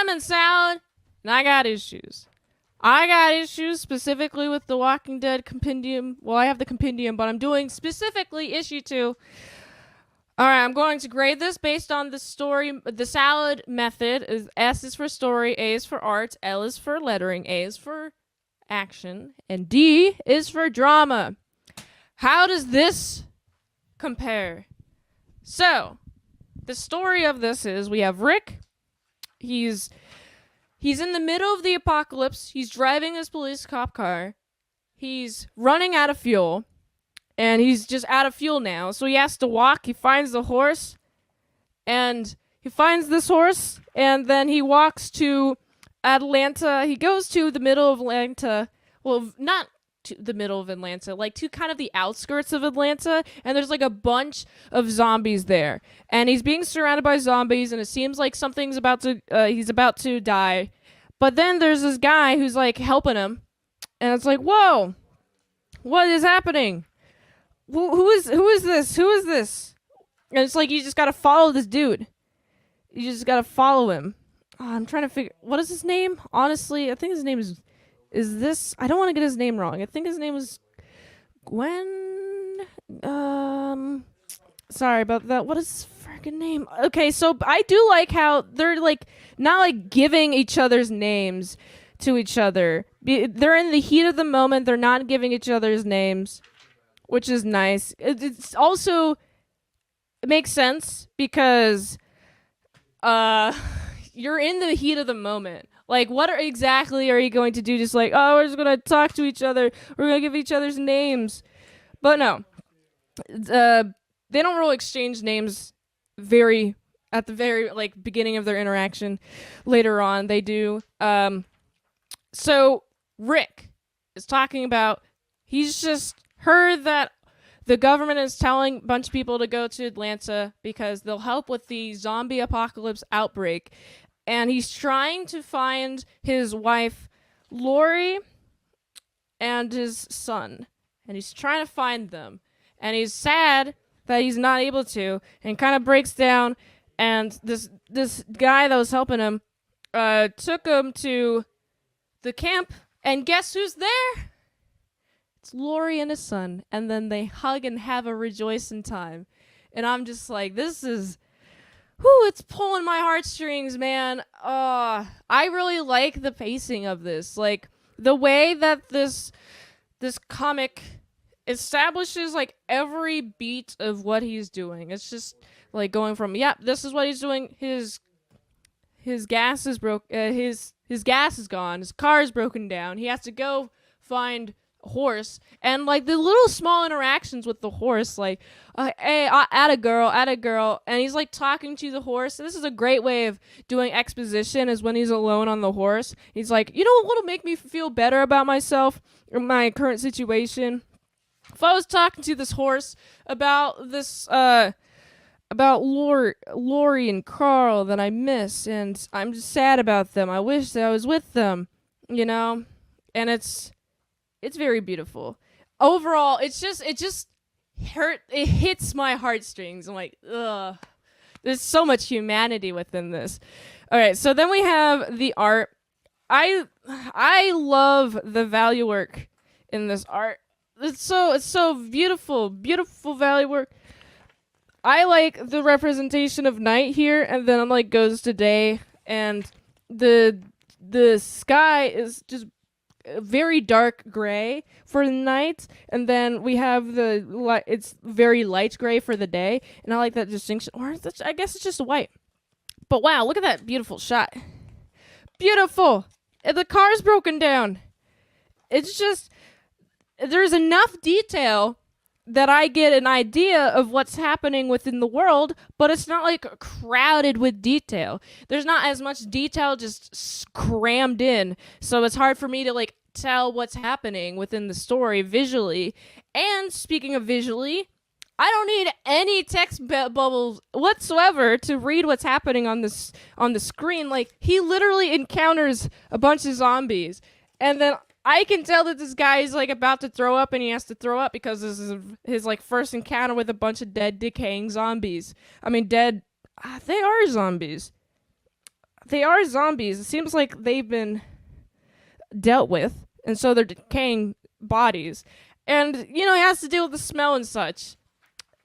I'm in Salad, and I got issues. I got issues specifically with the Walking Dead compendium. Well, I have the compendium, but I'm doing specifically issue 2. All right, I'm going to grade this based on the story. The Salad method is S is for story, A is for art, L is for lettering, A is for action, and D is for drama. How does this compare? So, the story of this is we have Rick. He's in the middle of the apocalypse. He's driving his police cop car. He's running out of fuel. And he's just out of fuel now. So he has to walk. He finds the horse. And he finds this horse. And then he walks to Atlanta. He goes to the middle of Atlanta. Well, not to the middle of Atlanta. Like to kind of the outskirts of Atlanta. And there's like a bunch of zombies there. And he's being surrounded by zombies. And it seems like something's about to... he's about to die. But then there's this guy who's like helping him. And it's like, whoa. What is happening? Who is this? Who is this? And it's like you just gotta follow this dude. You just gotta follow him. Oh, I'm trying to figure. What is his name? Honestly, I think his name is this? I don't want to get his name wrong. I think his name was Gwen. Sorry about that. What is his freaking name? Okay, so I do like how they're like not like giving each other's names to each other. They're in the heat of the moment. They're not giving each other's names, which is nice. It's also, it makes sense because you're in the heat of the moment. Like, what exactly are you going to do? Just like, oh, we're just going to talk to each other. We're going to give each other's names. But no. They don't really exchange names at the very, like, beginning of their interaction. Later on, they do. So, Rick is talking about, he's just heard that the government is telling a bunch of people to go to Atlanta because they'll help with the zombie apocalypse outbreak. And he's trying to find his wife, Lori, and his son. And he's trying to find them. And he's sad that he's not able to. And kind of breaks down. And this guy that was helping him took him to the camp. And guess who's there? It's Lori and his son, and then they hug and have a rejoicing time. And I'm just like, this is, it's pulling my heartstrings, man. I really like the pacing of this. Like, the way that this comic establishes, like, every beat of what he's doing. It's just, like, going from, this is what he's doing. His gas is his gas is gone. His car is broken down. He has to go find horse, and like the little small interactions with the horse, like hey, at a girl, and he's like talking to the horse. This is a great way of doing exposition, is when he's alone on the horse. He's like, you know what'll make me feel better about myself or my current situation? If I was talking to this horse about this about Lori and Carl that I miss, and I'm just sad about them. I wish that I was with them, you know? And it's very beautiful. Overall, it just hits my heartstrings. I'm like, ugh. There's so much humanity within this. All right, so then we have the art. I love the value work in this art. It's so beautiful value work. I like the representation of night here, and then it like goes to day, and the sky is just very dark gray for the night, and then we have it's very light gray for the day, and I like that distinction. Or I guess it's just white. But wow, look at that beautiful shot. Beautiful. And the car's broken down. It's just, there's enough detail that I get an idea of what's happening within the world, but it's not like crowded with detail. There's not as much detail just crammed in, so it's hard for me to like tell what's happening within the story visually. And speaking of visually, I don't need any text bubbles whatsoever to read what's happening on the screen. Like, he literally encounters a bunch of zombies, and then I can tell that this guy is like about to throw up, and he has to throw up because this is his like first encounter with a bunch of dead, decaying zombies. I mean, dead. They are zombies. they are zombies. It seems like they've been dealt with, and so they're decaying bodies. And, he has to deal with the smell and such.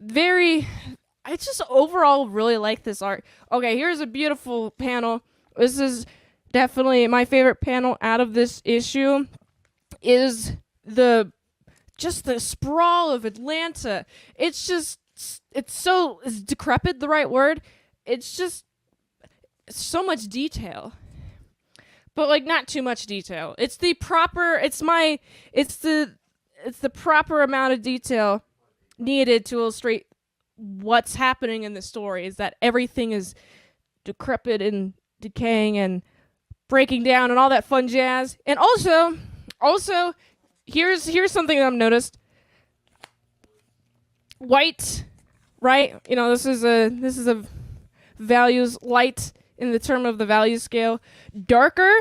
I just overall really like this art. Okay, here's a beautiful panel. This is definitely my favorite panel out of this issue. Is the sprawl of Atlanta. It's decrepit the right word? It's so much detail. But like not too much detail. It's the proper amount of detail needed to illustrate what's happening in the story, is that everything is decrepit and decaying and breaking down and all that fun jazz. And also here's something that I've noticed. White, right? This is a values light in the term of the value scale. Darker,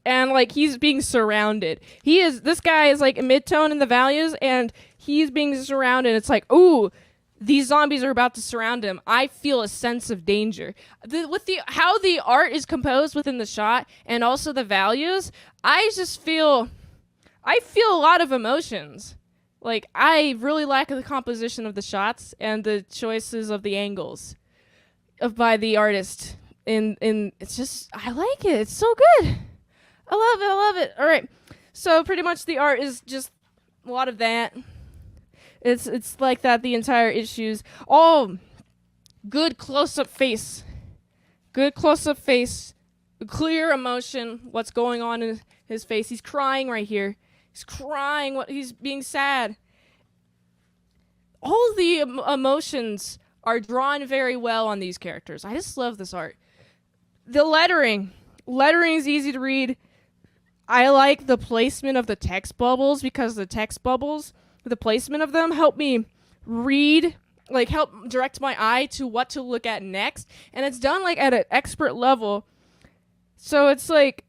and like he's being surrounded. This guy is like a mid-tone in the values, and he's being surrounded. It's like, ooh, these zombies are about to surround him. I feel a sense of danger. How the art is composed within the shot and also the values, I feel a lot of emotions. Like, I really like the composition of the shots and the choices of the angles by the artist. And it's just, I like it. It's so good. I love it. All right. So pretty much the art is just a lot of that. It's like that the entire issues. Oh, good close-up face. Good close-up face. Clear emotion. What's going on in his face. He's crying right here. He's crying. He's being sad. All the emotions are drawn very well on these characters. I just love this art. The lettering. Lettering is easy to read. I like the placement of the text bubbles, because the text bubbles, the placement of them, help me read, like help direct my eye to what to look at next. And it's done like at an expert level. So it's like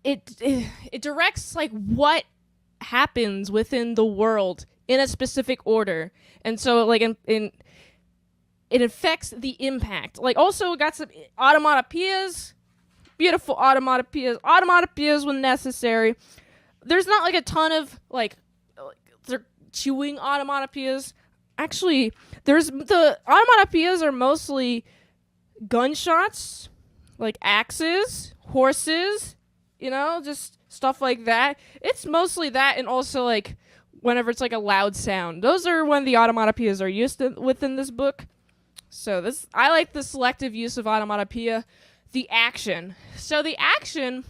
it directs like what happens within the world in a specific order. And so like it affects the impact. Like also it got some automatopoeias, beautiful automatopoeias when necessary. There's not like a ton of like they're chewing automatopoeias. Actually, the automatopoeias are mostly gunshots, like axes, horses, just stuff like that. It's mostly that, and also like whenever it's like a loud sound. Those are when the automatopoeias are used within this book. So I like the selective use of automatopoeia. The action. So the action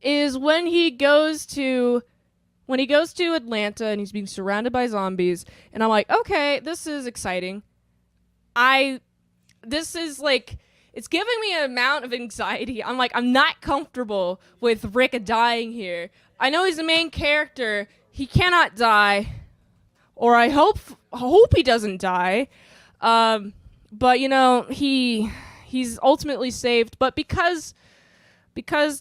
is when he goes to Atlanta and he's being surrounded by zombies, and I'm like, okay, this is exciting. This is like, it's giving me an amount of anxiety. I'm like, I'm not comfortable with Rick dying here. I know he's the main character. He cannot die, or I hope he doesn't die. But he's ultimately saved. But because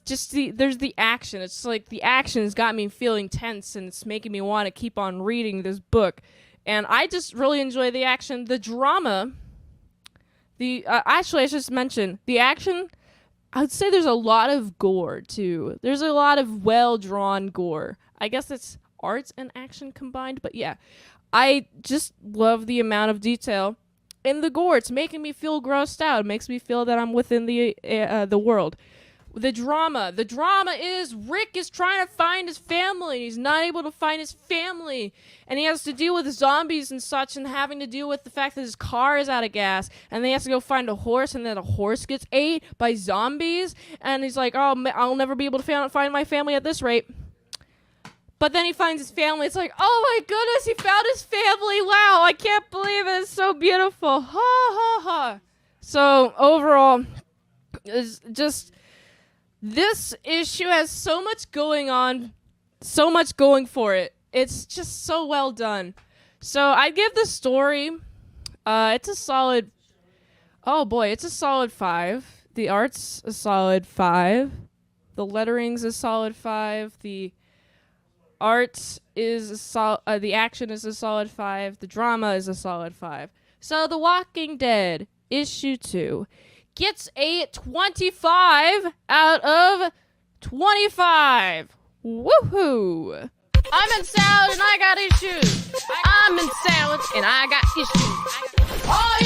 just there's the action. It's like the action has got me feeling tense, and it's making me want to keep on reading this book. And I just really enjoy the action, the drama. Actually, I should mention the action. I would say there's a lot of gore too. There's a lot of well-drawn gore. I guess it's art and action combined, but yeah, I just love the amount of detail in the gore. It's making me feel grossed out. It makes me feel that I'm within the world. The drama is Rick is trying to find his family. He's not able to find his family, and he has to deal with zombies and such, and having to deal with the fact that his car is out of gas, and then he has to go find a horse, and then a horse gets ate by zombies, and he's like, oh, I'll never be able to find my family at this rate. But then he finds his family. It's like, oh my goodness, he found his family. Wow, I can't believe it. It's so beautiful. Ha ha ha. So overall, it's just, this issue has so much going on, so much going for it. It's just so well done. So I give the story, it's a solid, it's a solid 5. The art's a solid 5. The lettering's a solid 5. The art is the action is a solid 5. The drama is a solid 5. So The Walking Dead, issue 2. gets a 25 out of 25. Woohoo! I'm in salad and I got issues. I'm in salad and I got issues. Oh,